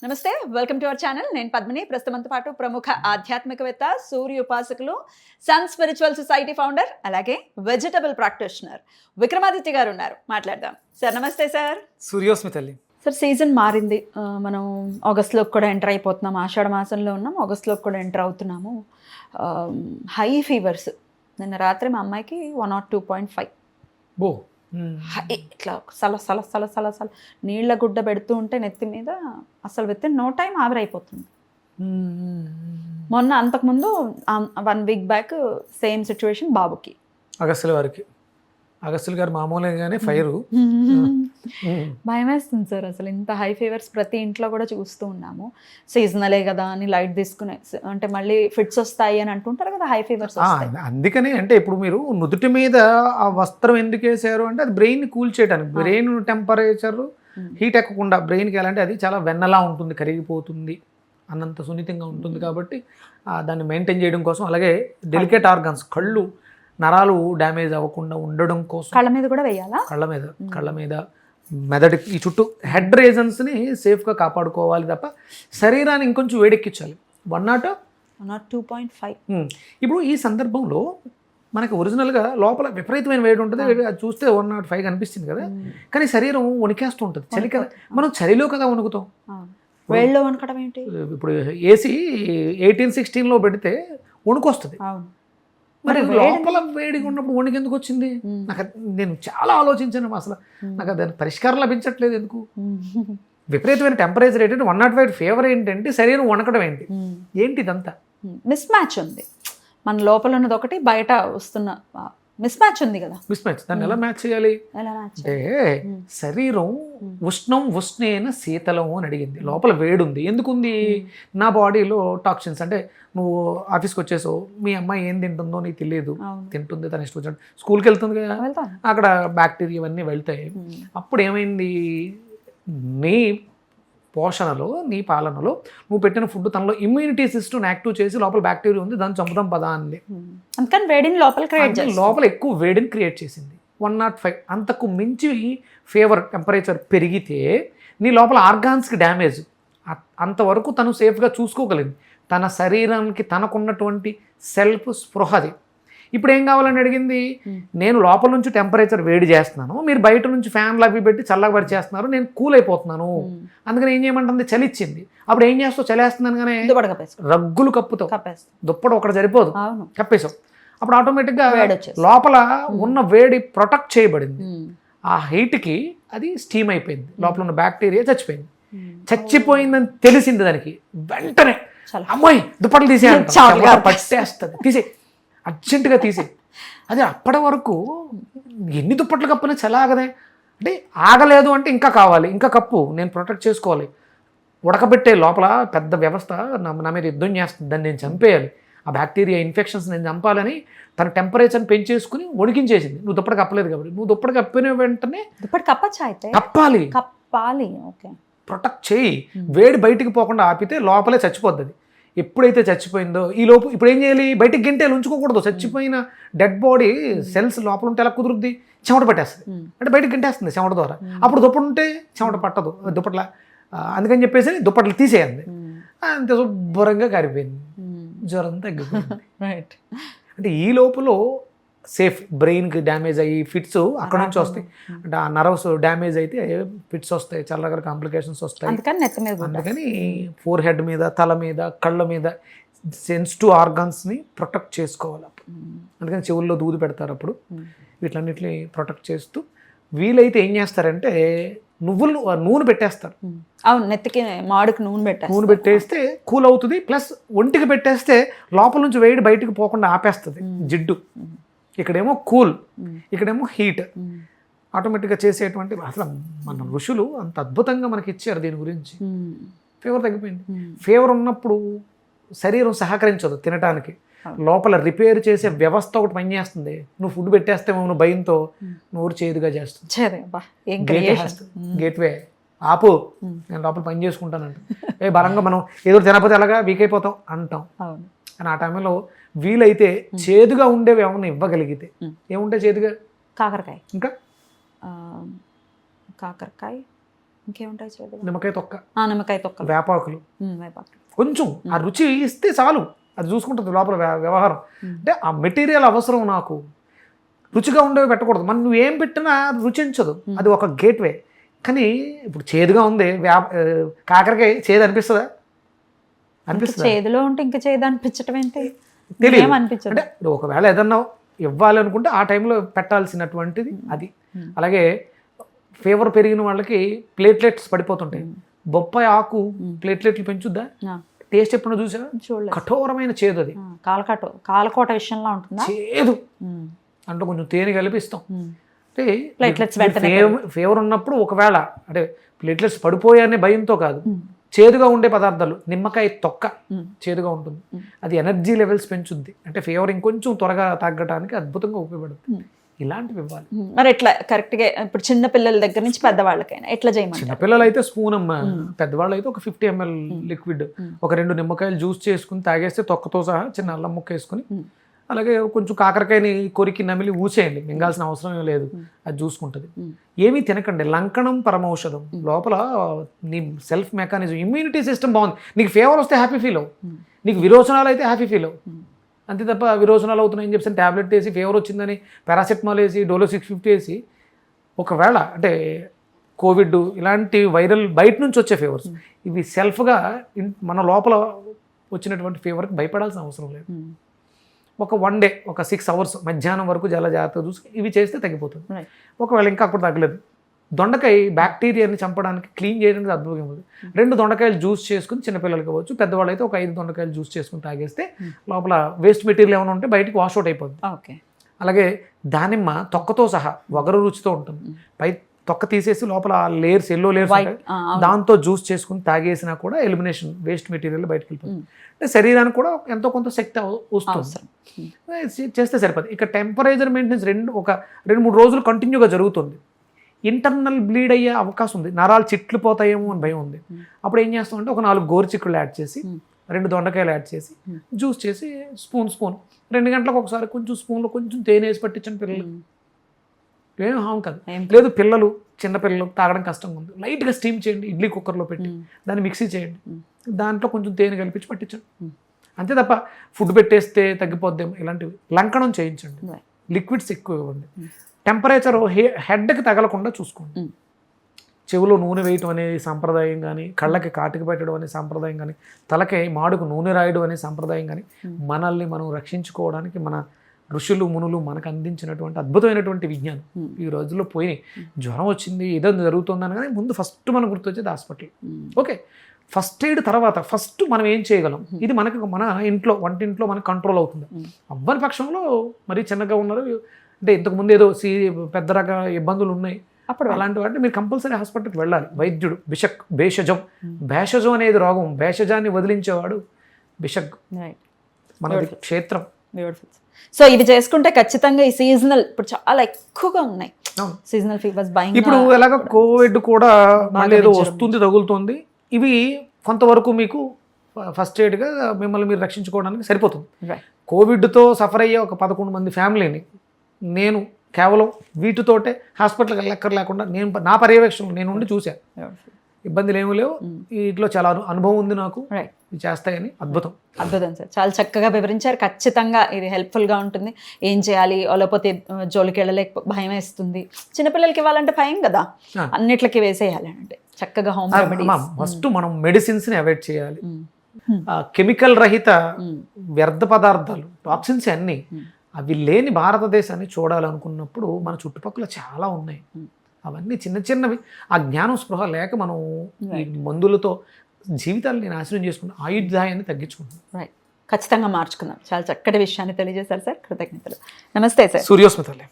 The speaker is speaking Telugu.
నమస్తే, వెల్కమ్ టు అవర్ ఛానల్. నేను పద్మిని. ప్రస్తుతంతో పాటు ప్రముఖ ఆధ్యాత్మికవేత్త, సూర్య ఉపాసకులు, సన్ స్పిరిచువల్ సొసైటీ ఫౌండర్, అలాగే వెజిటబుల్ ప్రాక్టీషనర్ విక్రమాదిత్య గారు ఉన్నారు. మాట్లాడదాం. సార్ నమస్తే. సార్ సూర్యోస్మి తల్లి. సార్ సీజన్ మారింది. మనం ఆగస్ట్లోకి కూడా ఎంటర్ అయిపోతున్నాం. ఆషాఢ మాసంలో ఉన్నాం, ఆగస్ట్లోకి కూడా ఎంటర్ అవుతున్నాము. High fevers. నిన్న రాత్రి మా అమ్మాయికి 102.5. బో ఇట్లా సల సల సల సల సల నీళ్ళ గుడ్డ పెడుతూ ఉంటే నెత్తి మీద అసలు విత్ నో టైం ఆవిరైపోతుంది. మొన్న అంతకుముందు 1 వీక్ బ్యాక్ సేమ్ సిచ్యువేషన్ బాబుకి. అగస్త్యులు గారు మామూలుగానే ఫైరు. భయం వేస్తుంది సార్. అసలు ఇంత హై ఫీవర్స్ ప్రతి ఇంట్లో కూడా చూస్తూ ఉన్నాము. సీజనలే కదా అని లైట్ తీసుకునే, అంటే మళ్ళీ ఫిట్స్ వస్తాయి అని అంటుంటారు కదా, హై ఫీవర్స్. అందుకని అంటే ఇప్పుడు మీరు నుదుటి మీద ఆ వస్త్రం ఎందుకు వేసారు అంటే అది బ్రెయిన్ కూల్ చేయడానికి. బ్రెయిన్ టెంపరేచర్ హీట్ ఎక్కకుండా బ్రెయిన్కి ఎలా అంటే అది చాలా వెన్నలా ఉంటుంది, కరిగిపోతుంది, అన్నంత సున్నితంగా ఉంటుంది. కాబట్టి దాన్ని మెయింటైన్ చేయడం కోసం, అలాగే డెలికేట్ ఆర్గన్స్, కళ్ళు నరాలు డ్యామేజ్ అవ్వకుండా ఉండడం కోసం కళ్ళ మీద కూడా వేయాలా? కళ్ళ మీద మెదడు ఈ చుట్టూ హెడ్ రీజన్స్ని సేఫ్గా కాపాడుకోవాలి తప్ప శరీరాన్ని ఇంకొంచెం వేడెక్కించాలి. 102.5. ఇప్పుడు ఈ సందర్భంలో మనకు ఒరిజినల్గా లోపల విపరీతమైన వేడి ఉంటుంది. అది చూస్తే 105 కనిపిస్తుంది కదా, కానీ శరీరం వణికేస్తూ ఉంటుంది. చలి కదా, మనం చలిలో కదా వణుకుతాం. వేడిలో వణకడం ఏంటి? ఇప్పుడు ఏసీ 18-16లో పెడితే వణుకొస్తుంది. మరి లోపల వేడిగా ఉన్నప్పుడు వణికి ఎందుకు వచ్చింది? నేను చాలా ఆలోచించాను. అసలు నాకు దానికి పరిష్కారం లభించట్లేదు. ఎందుకు? విపరీతమైన టెంపరేచర్ ఏంటంటే 105 ఫీవర్ ఏంటంటే శరీరం వణకడం ఏంటి ఇదంతా? మిస్ మ్యాచ్ ఉంది. మన లోపల ఉన్నది ఒకటి, బయట వస్తున్న మిస్ మ్యాచ్ ఉంది కదా. Miss match. దాన్ని ఎలా మ్యాచ్ చేయాలి అంటే శరీరం ఉష్ణేన శీతలం అని అడిగింది. లోపల వేడుంది. ఎందుకుంది? నా బాడీలో టాక్సిన్స్, అంటే నువ్వు ఆఫీస్కి వచ్చేసావు, మీ అమ్మాయి ఏం తింటుందో నీకు తెలియదు, తింటుంది తన ఇష్టం వచ్చినట్టు, స్కూల్కి వెళ్తుంది కదా, అక్కడ బ్యాక్టీరియా ఇవన్నీ వెళ్తాయి. అప్పుడు ఏమైంది? నీ పోషణలో, నీ పాలనలో నువ్వు పెట్టిన ఫుడ్ తనలో ఇమ్యూనిటీ సిస్టమ్ యాక్టివ్ చేసి లోపల బ్యాక్టీరియా ఉంది, దాన్ని చంపుదాం పదా అంది. అందుకని వేడిని లోపల ఎక్కువ వేడిని క్రియేట్ చేసింది. 105 అంతకు మించి ఫీవర్ టెంపరేచర్ పెరిగితే నీ లోపల ఆర్గాన్స్కి డ్యామేజ్. అంతవరకు తను సేఫ్గా చూసుకోగలిగింది. తన శరీరానికి తనకున్నటువంటి సెల్ఫ్ స్పృహది. ఇప్పుడు ఏం కావాలని అడిగింది? నేను లోపల నుంచి టెంపరేచర్ వేడి చేస్తున్నాను, మీరు బయట నుంచి ఫ్యాన్లు అవి పెట్టి చల్లబడి చేస్తున్నారు, నేను కూల్ అయిపోతున్నాను. అందుకని ఏం చేయమంటుంది? చలిచ్చింది. అప్పుడు ఏం చేస్తావు? చలేస్తున్నాను కానీ రగ్గులు కప్పుతావు, దుప్పటి ఒకటి సరిపోదు, కప్పేసావు. అప్పుడు ఆటోమేటిక్గా లోపల ఉన్న వేడి ప్రొటెక్ట్ చేయబడింది. ఆ హీట్కి అది స్టీమ్ అయిపోయింది. లోపల ఉన్న బ్యాక్టీరియా చచ్చిపోయింది. చచ్చిపోయిందని తెలిసింది దానికి. వెంటనే అమ్మాయి దుప్పట్లు తీసేయాలి, పట్టేస్తుంది, తీసే, అర్జెంటుగా తీసే. అది అప్పటి వరకు ఎన్ని దుప్పట్లు కప్పునే చలాగదే. అంటే ఆగలేదు అంటే ఇంకా కావాలి, ఇంకా కప్పు, నేను ప్రొటెక్ట్ చేసుకోవాలి. ఉడకబెట్టే లోపల పెద్ద వ్యవస్థ నా మీద యుద్ధం చేస్తుంది, దాన్ని నేను చంపేయాలి, ఆ బ్యాక్టీరియా ఇన్ఫెక్షన్స్ నేను చంపాలని తన టెంపరేచర్ని పెంచేసుకుని వణికించేసింది. నువ్వు దుప్పటి కప్పలేదు కాబట్టి. నువ్వు దుప్పటి కప్పిన వెంటనే కప్పాలి, ప్రొటెక్ట్ చేయి. వేడి బయటికి పోకుండా ఆపితే లోపలే చచ్చిపోద్ది. ఎప్పుడైతే చచ్చిపోయిందో ఈ లోపు ఇప్పుడు ఏం చేయాలి? బయటికి గంటేలు ఉంచుకోకూడదు. చచ్చిపోయిన డెడ్ బాడీ సెల్స్ లోపల ఉంటే ఎలా కుదురుద్ది? చెమట పట్టేస్తుంది, అంటే బయటకు గంటేస్తుంది చెమట ద్వారా. అప్పుడు దుప్పటి ఉంటే చెమట పట్టదు దుప్పట్ల. అందుకని చెప్పేసి దుప్పట్లు తీసేయండి. అంతే శుభ్రంగా కారిపోయింది, జ్వరం తగ్గిపోయింది. అంటే ఈ లోపల సేఫ్. బ్రెయిన్కి డ్యామేజ్ అయ్యి ఫిట్స్ అక్కడ నుంచి వస్తాయి. అంటే ఆ నర్వ్స్ డ్యామేజ్ అయితే ఫిట్స్ వస్తాయి, చాలా రకాల కాంప్లికేషన్స్ వస్తాయి. అందుకని ఫోర్ హెడ్ మీద, తల మీద, కళ్ళ మీద సెన్సిటివ్ ఆర్గాన్స్ని ప్రొటెక్ట్ చేసుకోవాలి. అందుకని చెవుల్లో దూది పెడతారు. అప్పుడు వీటిలన్నిటిని ప్రొటెక్ట్ చేస్తూ వీలైతే ఏం చేస్తారంటే నూనె పెట్టేస్తారు. అవును, నెత్తికి మాడుకు నూనె పెట్టేస్తే కూల్ అవుతుంది. ప్లస్ ఒంటికి పెట్టేస్తే లోపల నుంచి వేడి బయటికి పోకుండా ఆపేస్తుంది జిడ్డు. ఇక్కడేమో కూల్, ఇక్కడేమో హీట్. ఆటోమేటిక్గా చేసేటువంటి అసలు మన ఋషులు అంత అద్భుతంగా మనకి ఇచ్చారు దీని గురించి. ఫీవర్ తగ్గిపోయింది. ఫీవర్ ఉన్నప్పుడు శరీరం సహకరించదు తినటానికి. లోపల రిపేర్ చేసే వ్యవస్థ ఒకటి పనిచేస్తుంది. నువ్వు ఫుడ్ పెట్టేస్తేమో నువ్వు భయంతో నోరు చేదుగా చేస్తుంది. గేట్వే ఆపు, నేను లోపల పని చేసుకుంటానంట. బలంగా మనం ఏదో తినకపోతే ఎలాగా వీక్ అయిపోతాం అంటాం. కానీ ఆ టైంలో వీలైతే చేదుగా ఉండేవి ఏమన్నా ఇవ్వగలిగితే. ఏముంటాయి చేదుగా? కాకరకాయ, ఇంకా కాకరకాయ, ఇంకేముంటాయి చేదుగా? నిమ్మకాయ తొక్క, నిమ్మకాయ తొక్కలు, వేపాకులు, వేపాకులు. కొంచెం ఆ రుచి ఇస్తే చాలు, అది చూసుకుంటుంది లోపల వ్యవహారం. అంటే ఆ మెటీరియల్ అవసరం, నాకు రుచిగా ఉండేవి పెట్టకూడదు. మనం నువ్వు ఏం పెట్టినా రుచించదు, అది ఒక గేట్వే. కానీ ఇప్పుడు చేదుగా ఉంది, కాకరకాయ చేదు అనిపిస్తుందా? అనిపిస్తుంది. చేదులో ఉంటే ఇంకా చేదు అనిపించటం ఏంటి? తెలియదు. అనిపించదు. అంటే ఒకవేళ ఏదన్నా ఇవ్వాలి అనుకుంటే ఆ టైంలో పెట్టాల్సినటువంటిది అది. అలాగే ఫీవర్ పెరిగిన వాళ్ళకి ప్లేట్లెట్స్ పడిపోతుంటాయి. బొప్పాయి ఆకు ప్లేట్లెట్లు పెంచుద్దా? టేస్ట్ ఎప్పుడు చూసా? కఠోరమైన చేదు, అది కాలకోట విషయంలో ఉంటుందా? చేదు అంటే కొంచెం తేనె కలిపిస్తాం. అంటే ప్లేట్లెట్స్ ఫీవర్ ఉన్నప్పుడు ఒకవేళ అంటే ప్లేట్లెట్స్ పడిపోయానే భయంతో కాదు, చేదుగా ఉండే పదార్థాలు, నిమ్మకాయ తొక్క చేదుగా ఉంటుంది, అది ఎనర్జీ లెవెల్స్ పెంచుద్ది. అంటే ఫీవర్ ఇంకొంచెం త్వరగా తగ్గడానికి అద్భుతంగా ఉపయోగపడుతుంది. ఇలాంటివి ఇవ్వాలి. మరి ఎట్లా కరెక్ట్గా ఇప్పుడు చిన్న పిల్లల దగ్గర నుంచి పెద్దవాళ్ళకైనా ఎట్లా చేయమంటారు? చిన్నపిల్లలు అయితే స్పూన్ అమ్మ, పెద్దవాళ్ళు అయితే ఒక 50 ml లిక్విడ్, ఒక 2 నిమ్మకాయలు జ్యూస్ చేసుకుని తాగేస్తే తొక్కతో సహా చిన్న అల్లం ముక్క వేసుకుని, అలాగే కొంచెం కాకరకాయని కొరికి నమిలి ఊసేయండి, మింగాల్సిన అవసరం లేదు, అది చూసుకుంటుంది. ఏమీ తినకండి. లంకణం పరమౌషధం. లోపల నీ సెల్ఫ్ మెకానిజం, ఇమ్యూనిటీ సిస్టమ్ బాగుంది. నీకు ఫీవర్ వస్తే హ్యాపీ ఫీల్ అవ్వు, నీకు విరోచనాలు అయితే హ్యాపీ ఫీల్ అవ్వు. అంతే తప్ప విరోచనాలు అవుతున్నాయని చెప్పి ట్యాబ్లెట్ వేసి ఫీవర్ వచ్చిందని పారాసెటమాల్ వేసి డోలో 650 వేసి, ఒకవేళ అంటే కోవిడ్ ఇలాంటి వైరల్ బయట నుంచి వచ్చే ఫీవర్స్, ఇవి సెల్ఫ్గా మన లోపల వచ్చినటువంటి ఫీవర్కి భయపడాల్సిన అవసరం లేదు. ఒక 1 day, ఒక 6 hours మధ్యాహ్నం వరకు చాలా జాగ్రత్తగా చూసి ఇవి చేస్తే తగ్గిపోతుంది. ఒకవేళ ఇంకా అప్పుడు తగ్గలేదు, దొండకాయ బ్యాక్టీరియాని చంపడానికి, క్లీన్ చేయడానికి అద్భుతంగా ఉంది. 2 దొండకాయలు జ్యూస్ చేసుకుని చిన్నపిల్లలకి ఇవ్వచ్చు, పెద్దవాళ్ళు అయితే ఒక 5 దొండకాయలు జ్యూస్ చేసుకుని తాగేస్తే లోపల వేస్ట్ మెటీరియల్ ఏమైనా ఉంటే బయటికి వాష్అవుట్ అయిపోతుంది. అలాగే దానిమ్మ తొక్కతో సహా వగరు రుచితో ఉంటుంది, పై తొక్క తీసేసి లోపల లేయర్స్, ఎల్లో లేయర్స్ దాంతో జ్యూస్ చేసుకుని తాగేసినా కూడా ఎలిమినేషన్, వేస్ట్ మెటీరియల్ బయటకు వెళ్ళిపోతుంది. అంటే శరీరానికి కూడా ఎంతో కొంత శక్తి వస్తుంది, చేస్తే సరిపోతుంది. ఇక టెంపరేచర్ మెయింటెనెన్స్ 2-3 రోజులు కంటిన్యూగా జరుగుతుంది. ఇంటర్నల్ బ్లీడ్ అయ్యే అవకాశం ఉంది, నరాలు చిట్లు పోతాయేమో అని భయం ఉంది. అప్పుడు ఏం చేస్తామంటే ఒక 4 గోరుచిక్కులు యాడ్ చేసి, 2 దొండకాయలు యాడ్ చేసి జ్యూస్ చేసి స్పూన్ 2 గంటలకు ఒకసారి కొంచెం స్పూన్లో కొంచెం తేనె వేసి పట్టించండి పిల్లలు, ఏం హామ్ కాదు. లేదు పిల్లలు, చిన్నపిల్లలు తాగడం కష్టంగా ఉంది, లైట్గా స్టీమ్ చేయండి, ఇడ్లీ కుక్కర్లో పెట్టి దాన్ని మిక్సీ చేయండి, దాంట్లో కొంచెం తేనె కలిపించి పట్టించండి. అంతే తప్ప ఫుడ్ పెట్టేస్తే తగ్గిపోద్దేమో, ఇలాంటివి లంకణం చేయించండి, లిక్విడ్స్ ఎక్కువ ఇవ్వండి. టెంపరేచర్ హెడ్కి తగలకుండా చూసుకోండి. చెవులో నూనె వేయటం అనే సాంప్రదాయం కానీ, కళ్ళకి కాటికి పెట్టడం అనే సాంప్రదాయం కానీ, తలకి మాడుకు నూనె రాయడం అనే సాంప్రదాయం కానీ, మనల్ని మనం రక్షించుకోవడానికి మన ఋషులు మునులు మనకు అందించినటువంటి అద్భుతమైనటువంటి విజ్ఞానం ఈ రోజుల్లో పోయినాయి. జ్వరం వచ్చింది, ఏదో జరుగుతుందని కానీ ముందు ఫస్ట్ మనకు గుర్తొచ్చేది హాస్పిటల్. ఓకే, ఫస్ట్ ఎయిడ్ తర్వాత ఫస్ట్ మనం ఏం చేయగలం, ఇది మనకి మన ఇంట్లో, వంటింట్లో మనకు కంట్రోల్ అవుతుంది. అవ్వని పక్షంలో మరీ చిన్నగా ఉన్నారు అంటే, ఇంతకుముందు ఏదో పెద్ద రకాల ఇబ్బందులు ఉన్నాయి అప్పుడు, అలాంటి వాటిని మీరు కంపల్సరీ హాస్పిటల్కి వెళ్ళాలి. వైద్యుడు భేషజం అనేది రోగం, భేషజాన్ని వదిలించేవాడు బిషక్, మనది క్షేత్రం. సో ఇది చేసుకుంటే ఖచ్చితంగా ఈ సీజనల్ ఇప్పుడు చాలా ఎక్కువగా ఉన్నాయి సీజనల్ ఫీవర్స్. ఇప్పుడు ఎలాగ కోవిడ్ కూడా మళ్ళీ ఏదో వస్తుంది, తగులుతుంది, ఇవి కొంతవరకు మీకు ఫస్ట్ ఎయిడ్గా మిమ్మల్ని మీరు రక్షించుకోవడానికి సరిపోతుంది. కోవిడ్తో సఫర్ అయ్యే ఒక 11 మంది ఫ్యామిలీని నేను కేవలం వీటితోటే హాస్పిటల్కి వెళ్ళక్కర లేకుండా నా పర్యవేక్షణలో నేను ఉండి చూశాను. ఇబ్బందులు ఏమీ లేవు, వీటిలో చాలా అనుభవం ఉంది నాకు, చేస్తాయని. అద్భుతం సార్, చాలా చక్కగా వివరించారు. ఖచ్చితంగా ఇది హెల్ప్ఫుల్గా ఉంటుంది. ఏం చేయాలి, లేకపోతే జోలికి వెళ్ళలేక భయం వేస్తుంది, చిన్నపిల్లలకి ఇవ్వాలంటే భయం కదా, అన్నిట్లకి వేసేయాలి అంటే చక్కగా హోమ్ రెమెడీస్. ఫస్ట్ మనం మెడిసిన్స్ని అవాయిడ్ చేయాలి. కెమికల్ రహిత వ్యర్థ పదార్థాలు, టాక్సిన్స్ అన్నీ అవి లేని భారతదేశాన్ని చూడాలనుకున్నప్పుడు మన చుట్టుపక్కల చాలా ఉన్నాయి. అవన్నీ చిన్న చిన్నవి. ఆ జ్ఞానం స్పృహ లేక మనం ఈ మందులతో జీవితాలని నాశనం చేసుకుంటాం, ఆయుర్దాయాన్ని తగ్గించుకుంటాం. ఖచ్చితంగా మార్చుకుందాం. చాలా చక్కటి విషయాన్ని తెలియజేశారు సార్, కృతజ్ఞతలు. నమస్తే సార్. సూర్యోస్మితలే.